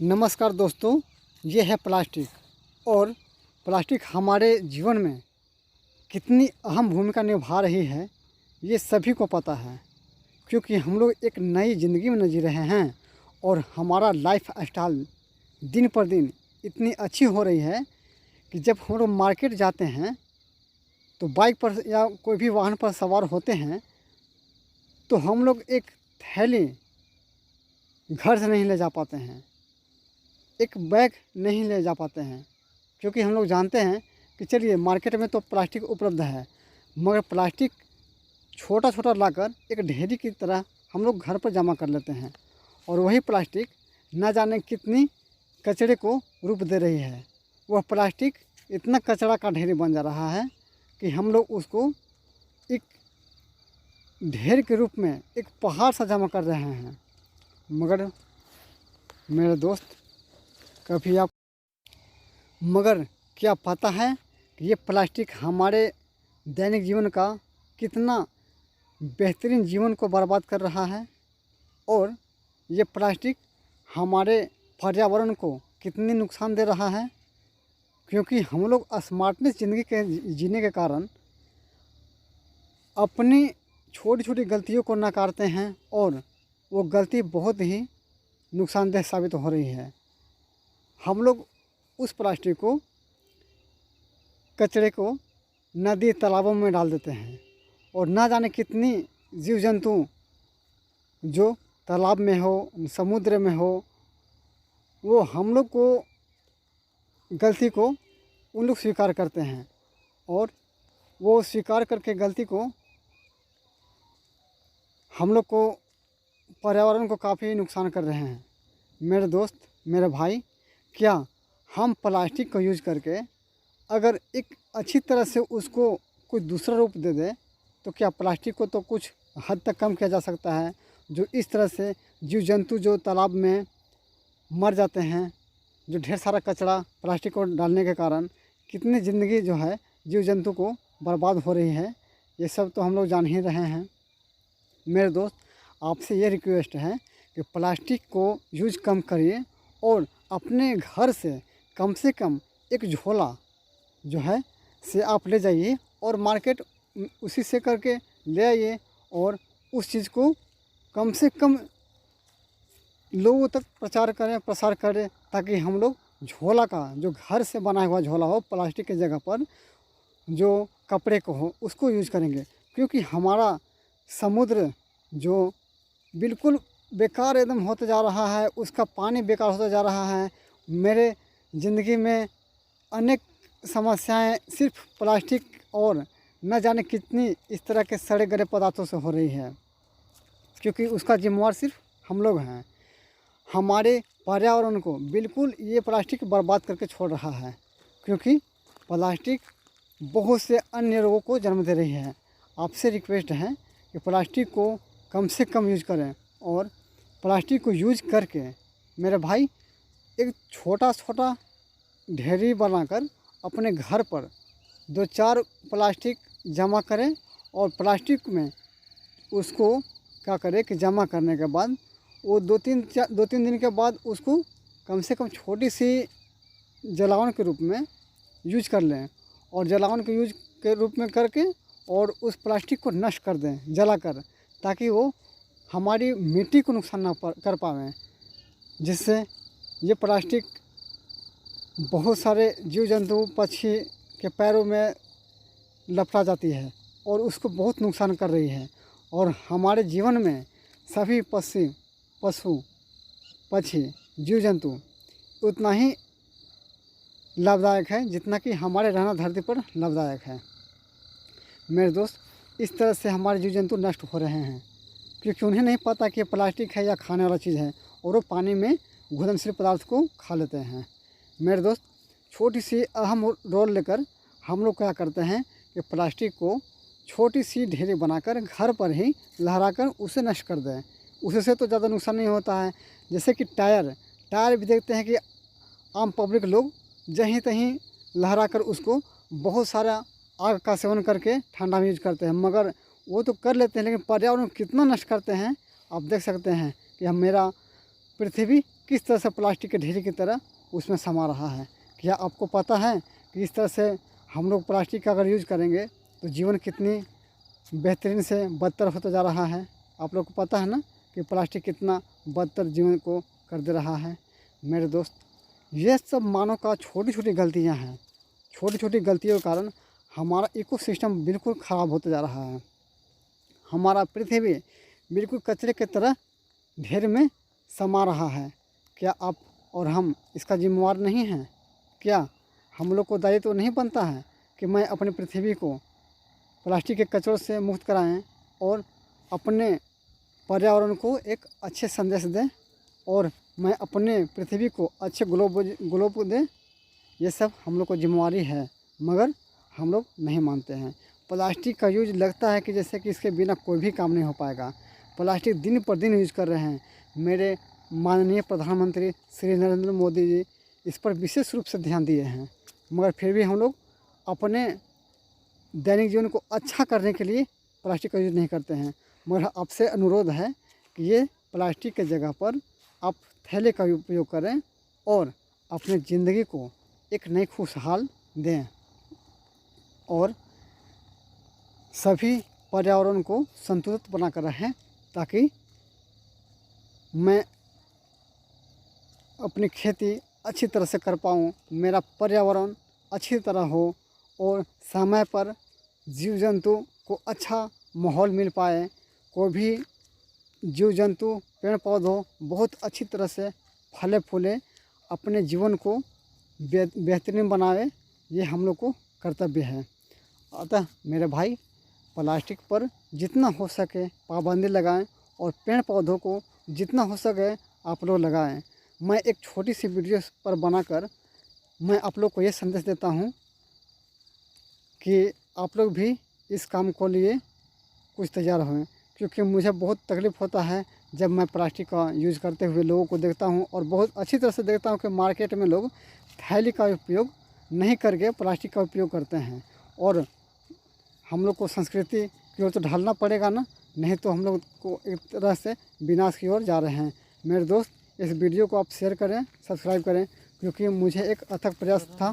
नमस्कार दोस्तों, ये है प्लास्टिक। और प्लास्टिक हमारे जीवन में कितनी अहम भूमिका निभा रही है ये सभी को पता है, क्योंकि हम लोग एक नई ज़िंदगी में जी रहे हैं और हमारा लाइफ स्टाइल दिन पर दिन इतनी अच्छी हो रही है कि जब हम लोग मार्केट जाते हैं तो बाइक पर या कोई भी वाहन पर सवार होते हैं तो हम लोग एक थैली घर से नहीं ले जा पाते हैं, एक बैग नहीं ले जा पाते हैं, क्योंकि हम लोग जानते हैं कि चलिए मार्केट में तो प्लास्टिक उपलब्ध है, मगर प्लास्टिक छोटा छोटा लाकर एक ढेरी की तरह हम लोग घर पर जमा कर लेते हैं और वही प्लास्टिक न जाने कितनी कचरे को रूप दे रही है। वह प्लास्टिक इतना कचरा का ढेरी बन जा रहा है कि हम लोग उसको एक ढेर के रूप में एक पहाड़ सा जमा कर रहे हैं। मगर मेरे दोस्त, कभी आप मगर क्या पता है कि ये प्लास्टिक हमारे दैनिक जीवन का कितना बेहतरीन जीवन को बर्बाद कर रहा है और ये प्लास्टिक हमारे पर्यावरण को कितनी नुकसान दे रहा है, क्योंकि हम लोग स्मार्टनेस ज़िंदगी के जीने के कारण अपनी छोटी छोटी गलतियों को नकारते हैं और वो गलती बहुत ही नुकसानदेह साबित हो रही है। हम लोग उस प्लास्टिक को, कचरे को नदी तालाबों में डाल देते हैं और ना जाने कितनी जीव जंतु जो तालाब में हो, समुद्र में हो, वो हम लोग को गलती को उन लोग स्वीकार करते हैं और वो स्वीकार करके गलती को हम लोग को, पर्यावरण को काफ़ी नुकसान कर रहे हैं। मेरे दोस्त, मेरे भाई, क्या हम प्लास्टिक को यूज़ करके अगर एक अच्छी तरह से उसको कोई दूसरा रूप दे दे तो क्या प्लास्टिक को तो कुछ हद तक कम किया जा सकता है। जो इस तरह से जीव जंतु जो तालाब में मर जाते हैं, जो ढेर सारा कचरा प्लास्टिक को डालने के कारण कितनी ज़िंदगी जो है जीव जंतु को बर्बाद हो रही है, ये सब तो हम लोग जान ही रहे हैं। मेरे दोस्त, आपसे ये रिक्वेस्ट है कि प्लास्टिक को यूज़ कम करिए और अपने घर से कम एक झोला जो है से आप ले जाइए और मार्केट उसी से करके ले आइए और उस चीज़ को कम से कम लोगों तक प्रसार करें, ताकि हम लोग झोला का, जो घर से बना हुआ झोला हो, प्लास्टिक की जगह पर जो कपड़े को हो उसको यूज़ करेंगे। क्योंकि हमारा समुद्र जो बिल्कुल बेकार एकदम होता जा रहा है, उसका पानी बेकार होता जा रहा है। मेरे ज़िंदगी में अनेक समस्याएं सिर्फ प्लास्टिक और न जाने कितनी इस तरह के सड़े गले पदार्थों से हो रही है, क्योंकि उसका जिम्मेवार सिर्फ हम लोग हैं। हमारे पर्यावरण को बिल्कुल ये प्लास्टिक बर्बाद करके छोड़ रहा है, क्योंकि प्लास्टिक बहुत से अन्य रोगों को जन्म दे रही है। आपसे रिक्वेस्ट है कि प्लास्टिक को कम से कम यूज़ करें और प्लास्टिक को यूज़ करके मेरे भाई एक छोटा छोटा ढेरी बनाकर अपने घर पर 2-4 प्लास्टिक जमा करें और प्लास्टिक में उसको क्या करें कि जमा करने के बाद वो 2-3 दिन के बाद उसको कम से कम छोटी सी जलावन के रूप में यूज कर लें और जलावन के यूज के रूप में करके और उस प्लास्टिक को नष्ट कर दें जलाकर, ताकि वो हमारी मिट्टी को नुकसान ना कर पाएँ, जिससे ये प्लास्टिक बहुत सारे जीव जंतु, पक्षी के पैरों में लपटा जाती है और उसको बहुत नुकसान कर रही है। और हमारे जीवन में सभी पशु पक्षी, जीव जंतु उतना ही लाभदायक है जितना कि हमारे रहना धरती पर लाभदायक है। मेरे दोस्त, इस तरह से हमारे जीव जंतु नष्ट हो रहे हैं, क्योंकि उन्हें नहीं पता कि ये प्लास्टिक है या खाने वाला चीज़ है और वो पानी में घुलनशील पदार्थ को खा लेते हैं। मेरे दोस्त, छोटी सी अहम रोल लेकर हम लोग क्या करते हैं कि प्लास्टिक को छोटी सी ढेरी बनाकर घर पर ही लहराकर उसे नष्ट कर दें। उससे तो ज़्यादा नुकसान नहीं होता है। जैसे कि टायर भी देखते हैं कि आम पब्लिक लोग जहीं तहीं लहराकर उसको बहुत सारा आग का सेवन करके ठंडा में यूज करते हैं, मगर वो तो कर लेते हैं, लेकिन पर्यावरण कितना नष्ट करते हैं आप देख सकते हैं कि हम मेरा पृथ्वी किस तरह से प्लास्टिक के ढेर की तरह उसमें समा रहा है। क्या आपको पता है कि इस तरह से हम लोग प्लास्टिक का अगर यूज़ करेंगे तो जीवन कितनी बेहतरीन से बदतर होता जा रहा है। आप लोग को पता है ना कि प्लास्टिक कितना बदतर जीवन को कर दे रहा है। मेरे दोस्त, ये सब मानव का छोटी छोटी गलतियां हैं। छोटी छोटी गलतियों के कारण हमारा इकोसिस्टम बिल्कुल ख़राब होता जा रहा है। हमारा पृथ्वी बिल्कुल कचरे की तरह ढेर में समा रहा है। क्या आप और हम इसका जिम्मेवार नहीं हैं? क्या हम लोग को दायित्व नहीं बनता है कि मैं अपनी पृथ्वी को प्लास्टिक के कचरों से मुक्त कराएं और अपने पर्यावरण को एक अच्छे संदेश दें और मैं अपने पृथ्वी को अच्छे ग्लोब को दें? ये सब हम लोग को जिम्मेवारी है, मगर हम लोग नहीं मानते हैं। प्लास्टिक का यूज लगता है कि जैसे कि इसके बिना कोई भी काम नहीं हो पाएगा। प्लास्टिक दिन पर दिन यूज कर रहे हैं। मेरे माननीय प्रधानमंत्री श्री नरेंद्र मोदी जी इस पर विशेष रूप से ध्यान दिए हैं, मगर फिर भी हम लोग अपने दैनिक जीवन को अच्छा करने के लिए प्लास्टिक का यूज नहीं करते हैं। मगर आपसे अनुरोध है कि ये प्लास्टिक के जगह पर आप थैले का उपयोग करें और अपनी ज़िंदगी को एक नई खुशहाल दें और सभी पर्यावरण को संतुलित बनाकर रहें, ताकि मैं अपनी खेती अच्छी तरह से कर पाऊँ, मेरा पर्यावरण अच्छी तरह हो और समय पर जीव जंतु को अच्छा माहौल मिल पाए। कोई भी जीव जंतु पेड़ पौधों बहुत अच्छी तरह से फले फूले, अपने जीवन को बेहतरीन बनावे। ये हम लोग को कर्तव्य है। अतः मेरे भाई, प्लास्टिक पर जितना हो सके पाबंदी लगाएं और पेड़ पौधों को जितना हो सके आप लोग लगाएं। मैं एक छोटी सी वीडियो पर बनाकर मैं आप लोग को ये संदेश देता हूँ कि आप लोग भी इस काम को लिए कुछ तैयार हों, क्योंकि मुझे बहुत तकलीफ़ होता है जब मैं प्लास्टिक का यूज़ करते हुए लोगों को देखता हूँ और बहुत अच्छी तरह से देखता हूँ कि मार्केट में लोग थैली का उपयोग नहीं करके प्लास्टिक का उपयोग करते हैं। और हम लोग को संस्कृति की ओर तो ढालना पड़ेगा ना, नहीं तो हम लोग को एक तरह से विनाश की ओर जा रहे हैं। मेरे दोस्त, इस वीडियो को आप शेयर करें, सब्सक्राइब करें, क्योंकि मुझे एक अथक प्रयास था